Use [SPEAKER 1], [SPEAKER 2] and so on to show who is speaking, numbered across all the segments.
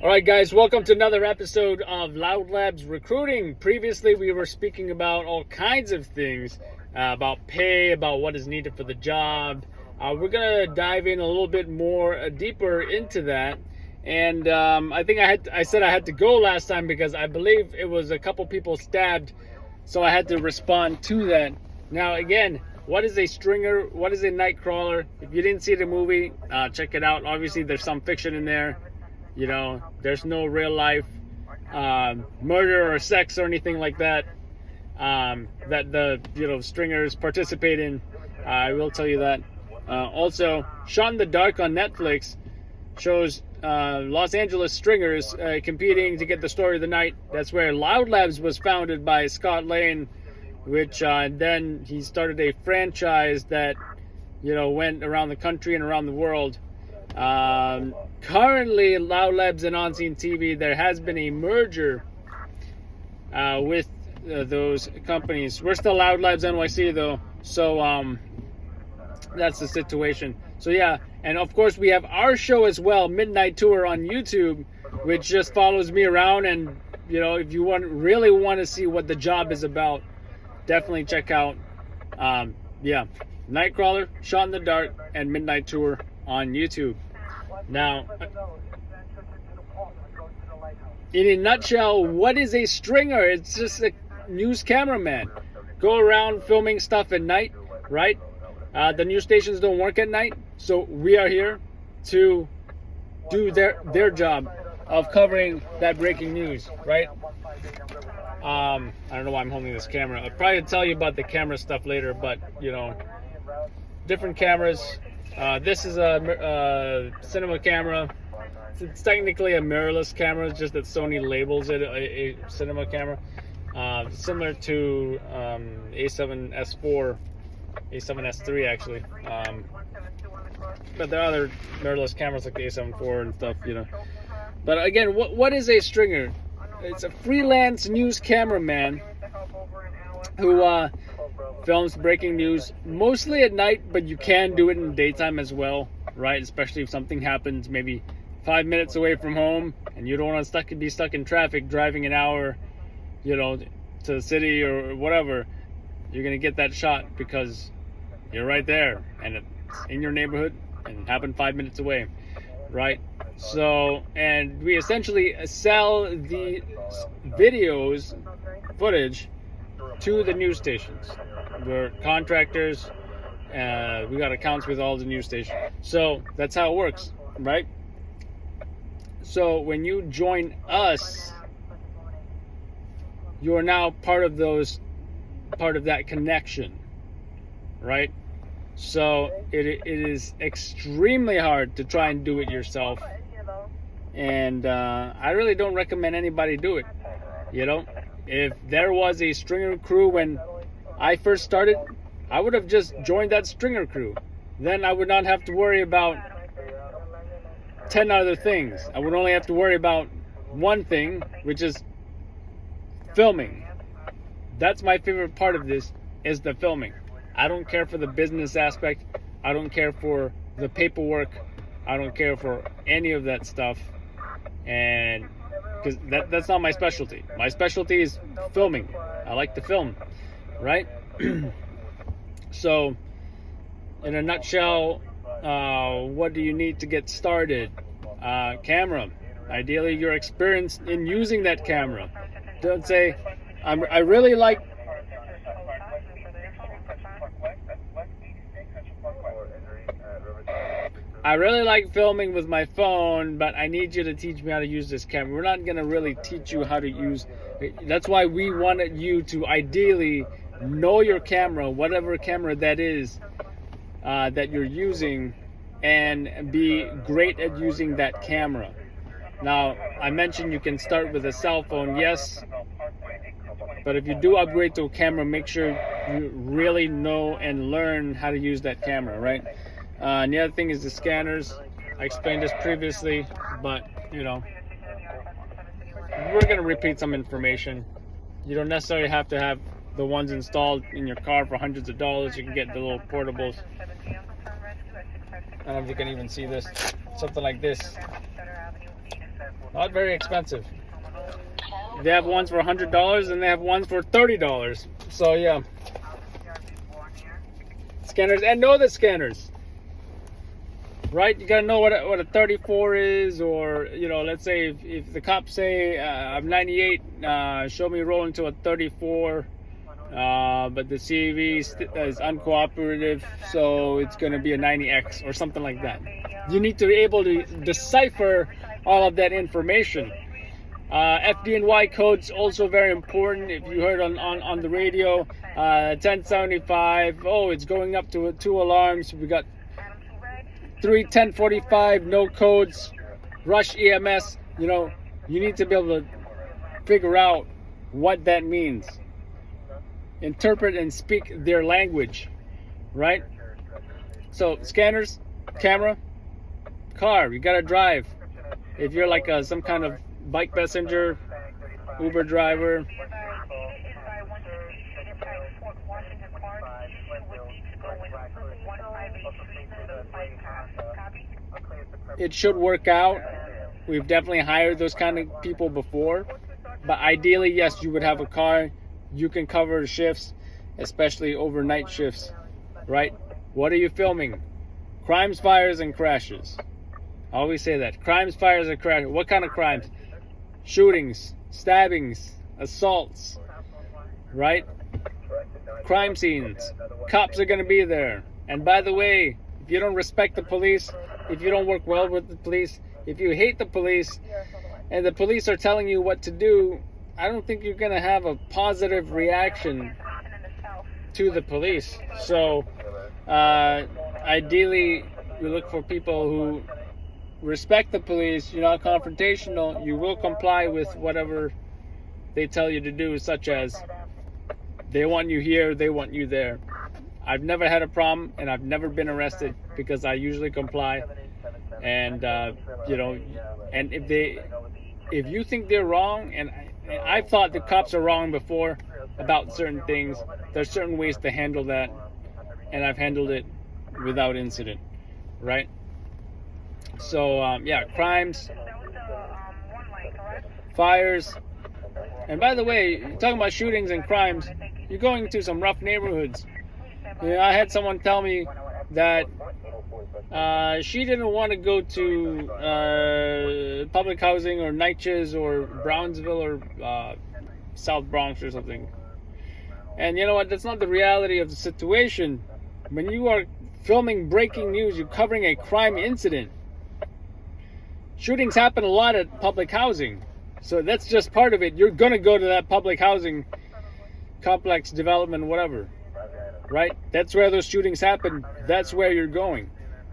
[SPEAKER 1] All right, guys, welcome to another episode of Loudlabs Recruiting. Previously, we were speaking about all kinds of things, about pay, about what is needed for the job. We're going to dive in a little bit more deeper into that. And I think I said I had to go last time because I believe it was a couple people stabbed, so I had to respond to that. Now, again, what is a stringer? What is a night crawler? If you didn't see the movie, check it out. Obviously, there's some fiction in there. You know, there's no real life murder or sex or anything like that that the stringers participate in. I will tell you that. Also, Shot in the Dark on Netflix shows Los Angeles stringers competing to get the story of the night. That's where Loudlabs was founded by Scott Lane, which then he started a franchise that went around the country and around the world. Currently, Loudlabs and On Scene TV, there has been a merger with those companies. We're still Loudlabs NYC though, so that's the situation. So yeah, and of course we have our show as well, Midnight Tour on YouTube, which just follows me around. And if you really want to see what the job is about, definitely check out Nightcrawler, Shot in the Dark, and Midnight Tour on YouTube. Now, in a nutshell, what is a stringer? It's just a news cameraman. Go around filming stuff at night, right? The news stations don't work at night, so we are here to do their job of covering that breaking news, right? I don't know why I'm holding this camera. I'll probably tell you about the camera stuff later, but different cameras. This is a cinema camera. It's technically a mirrorless camera, it's just that Sony labels it a cinema camera. Similar to A7S4, A7S3 actually. But there are other mirrorless cameras like the A7 IV and stuff, But again, what is a stringer? It's a freelance news cameraman who films breaking news mostly at night, but you can do it in the daytime as well, right? Especially if something happens maybe 5 minutes away from home and you don't want to be stuck in traffic driving an hour, to the city or whatever. You're gonna get that shot because you're right there and it's in your neighborhood and it happened 5 minutes away, right? So, and we essentially sell the footage to the news stations. We're contractors. We got accounts with all the news stations. So that's how it works, right? So when you join us, you are now part of that connection, right? So it is extremely hard to try and do it yourself. And I really don't recommend anybody do it. If there was a stringer crew when I first started, I would have just joined that stringer crew. Then I would not have to worry about 10 other things. I would only have to worry about one thing, which is filming. That's my favorite part of this, is the filming. I don't care for the business aspect. I don't care for the paperwork. I don't care for any of that stuff. And because that's not my specialty. My specialty is filming. I like to film, right? So, in a nutshell, what do you need to get started? Camera. Ideally, you're experienced in using that camera. Don't say, I really like filming with my phone, but I need you to teach me how to use this camera. We're not going to really teach you how to use it. That's why we wanted you to ideally know your camera, whatever camera that is that you're using, and be great at using that camera. Now, I mentioned you can start with a cell phone, yes, but if you do upgrade to a camera, make sure you really know and learn how to use that camera, right? And the other thing is the scanners. I explained this previously, but we're going to repeat some information. You don't necessarily have to have the ones installed in your car for hundreds of dollars. You can get the little portables. I don't know if you can even see this. Something like this. Not very expensive. They have ones for $100 and they have ones for $30. So yeah, scanners, and know the scanners, right? You gotta know what a 34 is, or let's say if the cops say I'm 98, show me rolling to a 34, but the CAV is uncooperative, so it's gonna be a 90X or something like that. You need to be able to decipher all of that information. FDNY codes also very important. If you heard on the radio, 1075, oh, it's going up to 2 alarms. We got 1045, no codes, rush EMS. You need to be able to figure out what that means. Interpret and speak their language, right? So scanners, camera, car, you gotta drive. If you're like some kind of bike passenger, Uber driver, it should work out. We've definitely hired those kind of people before, but ideally, yes, you would have a car. You can cover shifts, especially overnight shifts, right? What are you filming? Crimes, fires, and crashes. I always say that. Crimes, fires, and crashes. What kind of crimes? Shootings, stabbings, assaults, right? Crime scenes. Cops are going to be there. And by the way, if you don't respect the police, if you don't work well with the police, if you hate the police, and the police are telling you what to do, I don't think you're going to have a positive reaction to the police. So, ideally, we look for people who respect the police. You're not confrontational. You will comply with whatever they tell you to do, such as they want you here, they want you there. I've never had a problem, and I've never been arrested because I usually comply. And and if you think they're wrong, and I've thought the cops are wrong before about certain things, there's certain ways to handle that, and I've handled it without incident, right? So crimes, fires, and by the way, talking about shootings and crimes, you're going to some rough neighborhoods. I had someone tell me that she didn't want to go to public housing or Natchez or Brownsville or South Bronx or something. And you know what? That's not the reality of the situation. When you are filming breaking news, you're covering a crime incident. Shootings happen a lot at public housing. So that's just part of it. You're going to go to that public housing complex, development, whatever. Right? That's where those shootings happen. That's where you're going.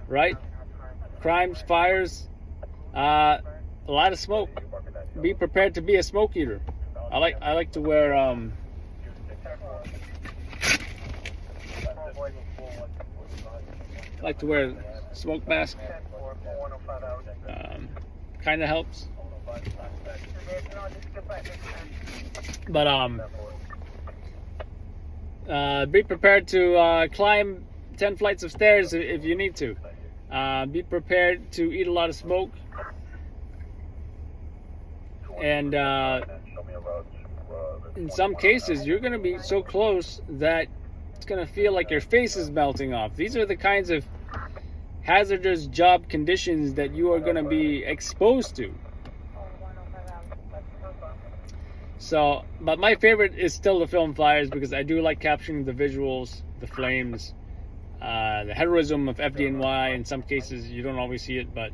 [SPEAKER 1] Right? Crimes, fires, a lot of smoke. Be prepared to be a smoke eater. I like to wear smoke mask. Kind of helps. But be prepared to climb 10 flights of stairs if you need to. Be prepared to eat a lot of smoke. And in some cases, you're going to be so close that it's going to feel like your face is melting off. These are the kinds of hazardous job conditions that you are going to be exposed to. So, but my favorite is still the film flyers because I do like capturing the visuals, the flames, the heroism of FDNY. In some cases, you don't always see it, but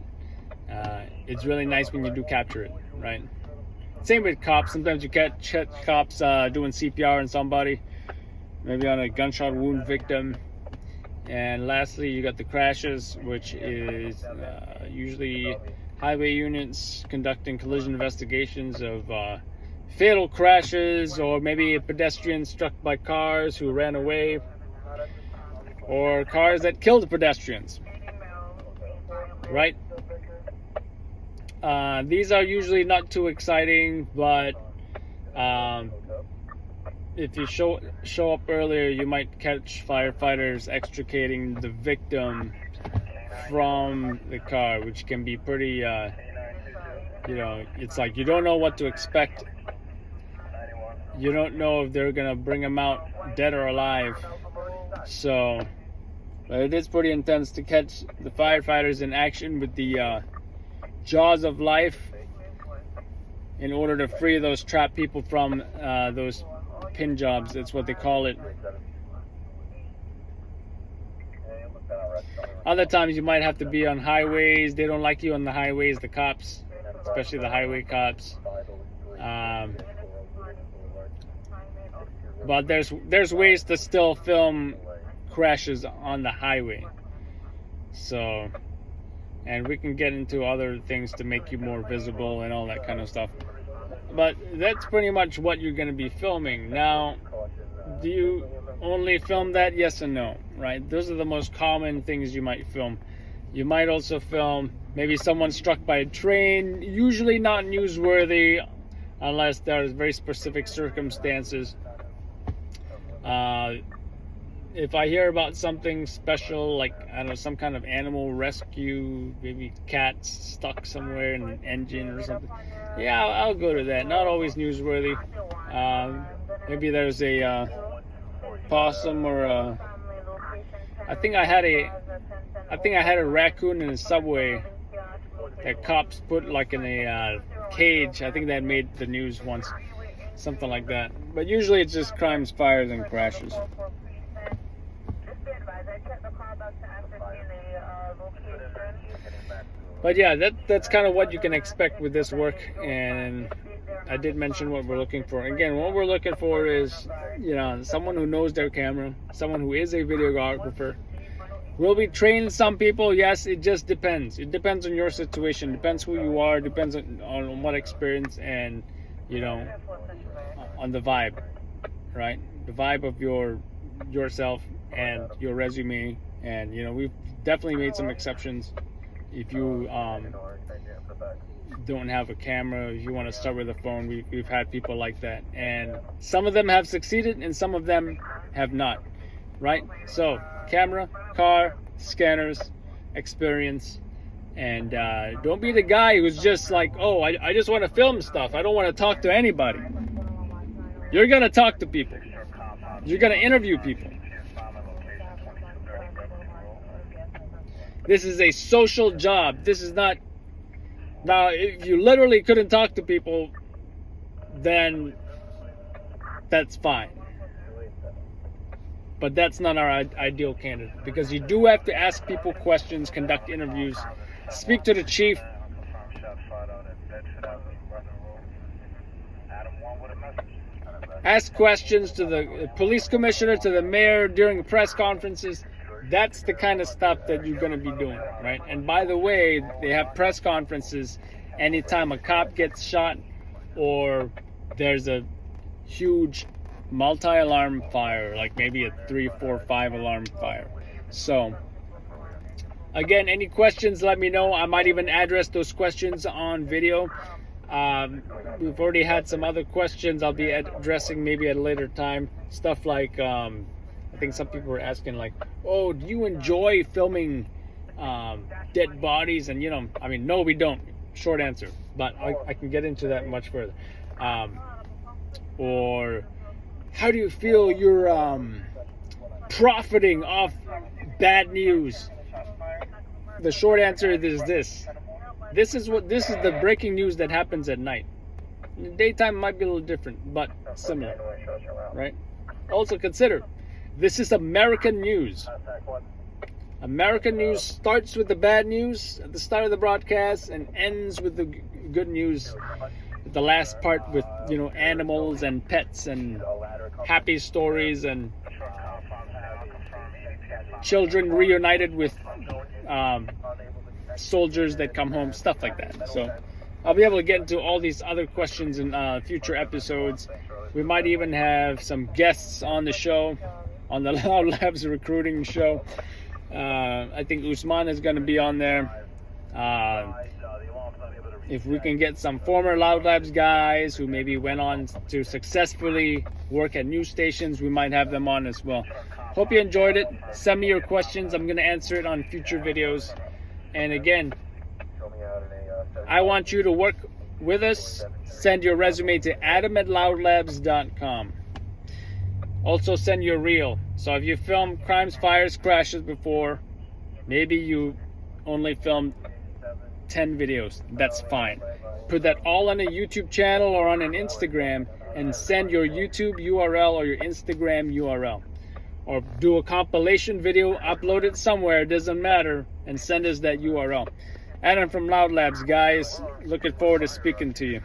[SPEAKER 1] it's really nice when you do capture it, right? Same with cops. Sometimes you catch cops doing CPR on somebody, maybe on a gunshot wound victim. And lastly, you got the crashes, which is usually highway units conducting collision investigations of fatal crashes, or maybe a pedestrian struck by cars who ran away, or cars that killed pedestrians, right? These are usually not too exciting, but if you show up earlier, you might catch firefighters extricating the victim from the car, which can be pretty You know, it's like you don't know what to expect. You don't know if they're gonna bring them out dead or alive. So, but it is pretty intense to catch the firefighters in action with the jaws of life in order to free those trapped people from those pin jobs. That's what they call it. Other times you might have to be on highways. They don't like you on the highways, the cops, especially the highway cops. But there's ways to still film crashes on the highway. So, and we can get into other things to make you more visible and all that kind of stuff. But that's pretty much what you're going to be filming. Now, do you only film that? Yes and no, right? Those are the most common things you might film. You might also film maybe someone struck by a train, usually not newsworthy unless there's very specific circumstances. If I hear about something special, like, I don't know, some kind of animal rescue, maybe cats stuck somewhere in an engine or something, yeah, I'll go to that. Not always newsworthy. Maybe there's a possum or a, I think I had a raccoon in a subway that cops put like in a cage. I think that made the news once, something like that. But usually it's just crimes, fires, and crashes. But yeah, that's kind of what you can expect with this work. And I did mention what we're looking for. Again, what we're looking for is, you know, someone who knows their camera, someone who is a videographer. Will we train some people? Yes, it just depends. It depends on your situation. Depends who you are. Depends on what experience and, you know, on the vibe, right? The vibe of yourself and your resume. And, you know, we've definitely made some exceptions. If you don't have a camera, if you want to start with a phone, we've had people like that. And some of them have succeeded and some of them have not, right? So, camera, car, scanners, experience. And don't be the guy who's just like, oh, I just want to film stuff. I don't want to talk to anybody. You're going to talk to people. You're going to interview people. This is a social job. This is not... Now, if you literally couldn't talk to people, then that's fine. But that's not our ideal candidate, because you do have to ask people questions, conduct interviews, speak to the chief. Ask questions to the police commissioner, to the mayor during press conferences. That's the kind of stuff that you're going to be doing, right? And by the way, they have press conferences anytime a cop gets shot or there's a huge multi-alarm fire, like maybe a 3, 4, 5 alarm fire. So, again, any questions, let me know. I might even address those questions on video. We've already had some other questions I'll be addressing maybe at a later time. Stuff like, I think some people were asking like, oh, do you enjoy filming dead bodies? And, you know, I mean, no, we don't. Short answer. But I can get into that much further. Or how do you feel you're profiting off bad news? The short answer is this. This is the breaking news that happens at night. In the daytime it might be a little different, but similar, right? Also consider, this is American news. American news starts with the bad news at the start of the broadcast and ends with the good news at the last part with, you know, animals and pets and happy stories and children reunited with soldiers that come home, stuff like that. So I'll be able to get into all these other questions in future episodes. We might even have some guests on the show, on the Loudlabs recruiting show. I think Usman is going to be on there. If we can get some former Loudlabs guys who maybe went on to successfully work at news stations, we might have them on as well. Hope you enjoyed it. Send me your questions. I'm going to answer it on future videos. And again, I want you to work with us. Send your resume to adam@loudlabs.com. Also send your reel. So if you filmed crimes, fires, crashes before, maybe you only filmed 10 videos, that's fine. Put that all on a YouTube channel or on an Instagram and send your YouTube URL or your Instagram URL. Or do a compilation video, upload it somewhere, it doesn't matter, and send us that URL. Adam from Loudlabs, guys. Looking forward to speaking to you.